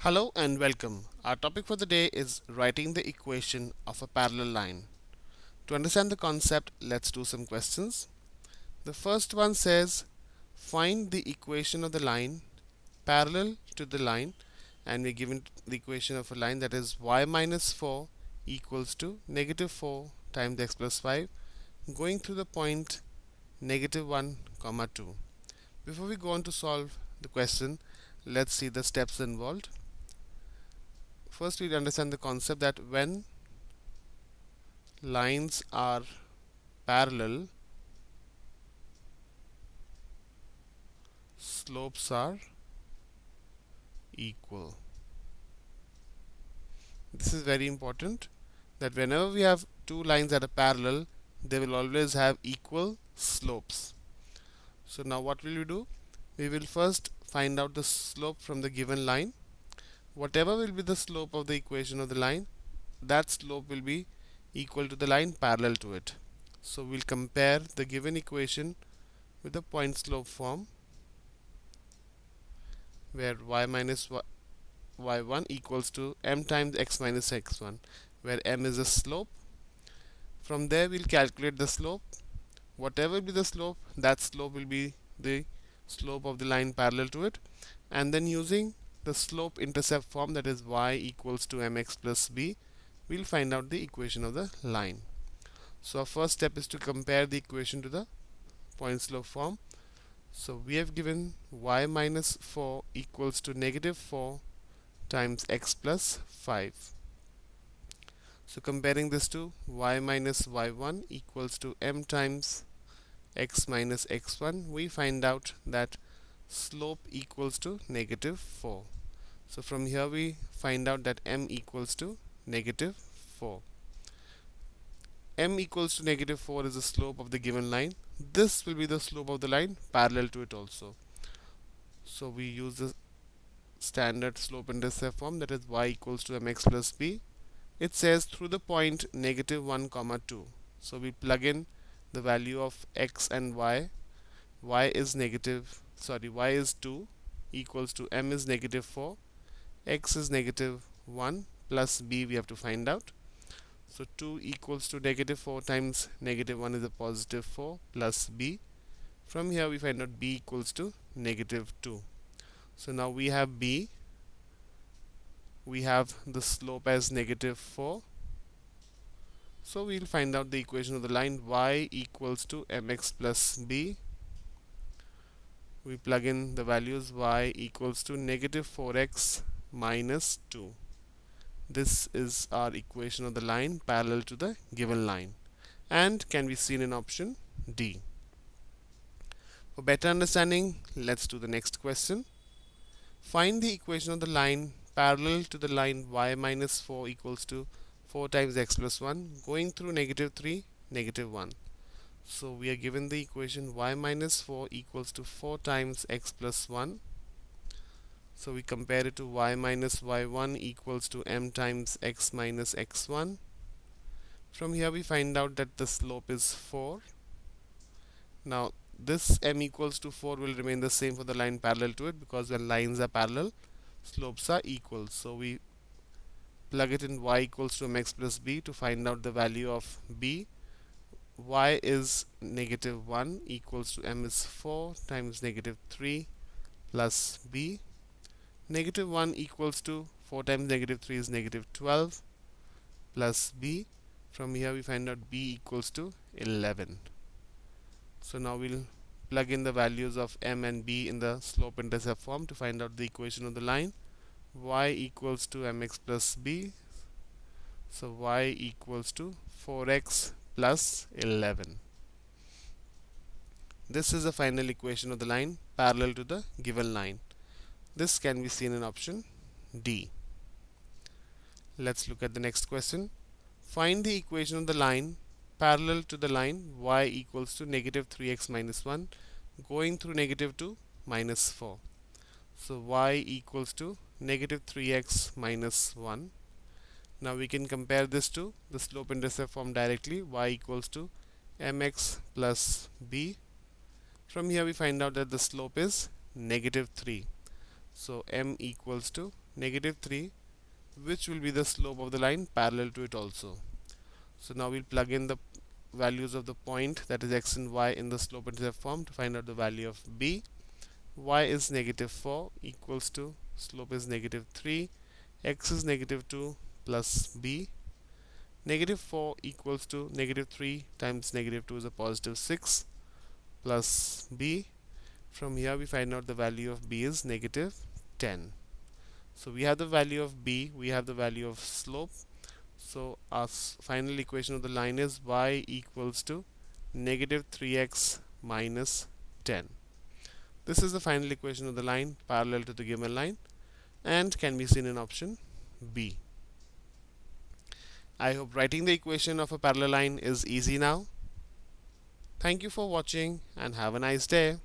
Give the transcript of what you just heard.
Hello and welcome. Our topic for the day is writing the equation of a parallel line. To understand the concept, let's do some questions. The first one says find the equation of the line parallel to the line, and we're given the equation of a line that is y minus 4 equals to negative 4 times x plus 5 going through the point negative 1 comma 2. Before we go on to solve the question, let's see the steps involved. First, we understand the concept that when lines are parallel, slopes are equal. This is very important, that whenever we have two lines that are parallel, they will always have equal slopes. So now what will we do? We will first find out the slope from the given line. Whatever will be the slope of the equation of the line, that slope will be equal to the line parallel to it. So we'll compare the given equation with the point slope form, where y minus y1 equals to m times x minus x1, where m is the slope. From there we'll calculate the slope. Whatever be the slope, that slope will be the slope of the line parallel to it. And then using the slope intercept form, that is y equals to mx plus b, we'll find out the equation of the line. So our first step is to compare the equation to the point slope form. So we have given y minus 4 equals to negative 4 times x plus 5. So comparing this to y minus y1 equals to m times x minus x1, we find out that slope equals to negative 4. So from here we find out that m equals to negative 4. M equals to negative 4 is the slope of the given line. This will be the slope of the line parallel to it also. So we use the standard slope intercept form, that is y equals to mx plus b. It says through the point negative 1 comma 2. So we plug in the value of x and y. Y is 2 equals to m is negative 4, x is negative 1 plus b we have to find out. So 2 equals to negative 4 times negative 1 is a positive 4 plus b. From here we find out b equals to negative 2. So now we have b, we have the slope as negative 4. So we'll find out the equation of the line y equals to mx plus b. We plug in the values y equals to negative 4x minus 2. This is our equation of the line parallel to the given line and can be seen in option D. For better understanding, let's do the next question. Find the equation of the line parallel to the line y minus 4 equals to 4 times x plus 1 going through negative 3, negative 1. So we are given the equation y minus 4 equals to 4 times x plus 1. So we compare it to y minus y1 equals to m times x minus x1. From here we find out that the slope is 4. Now this m equals to 4 will remain the same for the line parallel to it, because when lines are parallel, slopes are equal. So we plug it in y equals to mx plus b to find out the value of b. Y is negative 1 equals to m is 4 times negative 3 plus b. Negative 1 equals to 4 times negative 3 is negative 12 plus b. From here we find out b equals to 11. So now we'll plug in the values of m and b in the slope intercept form to find out the equation of the line. Y equals to mx plus b. So y equals to 4x plus 11. This is the final equation of the line parallel to the given line. This can be seen in option D. Let's look at the next question. Find the equation of the line parallel to the line y equals to negative 3x minus 1 going through negative 2 minus 4. So y equals to negative 3x minus 1. Now we can compare this to the slope intercept form directly. Y equals to mx plus b. From here we find out that the slope is negative 3. So m equals to negative 3, which will be the slope of the line parallel to it also. So now we'll plug in the values of the point, that is x and y, in the slope intercept form to find out the value of b. Y is negative 4 equals to slope is negative 3, x is negative 2 plus b. Negative 4 equals to negative 3 times negative 2 is a positive 6 plus b. From here we find out the value of b is negative 10. So we have the value of b, we have the value of slope. So our final equation of the line is y equals to negative 3x minus 10. This is the final equation of the line parallel to the given line and can be seen in option B. I hope writing the equation of a parallel line is easy now. Thank you for watching and have a nice day.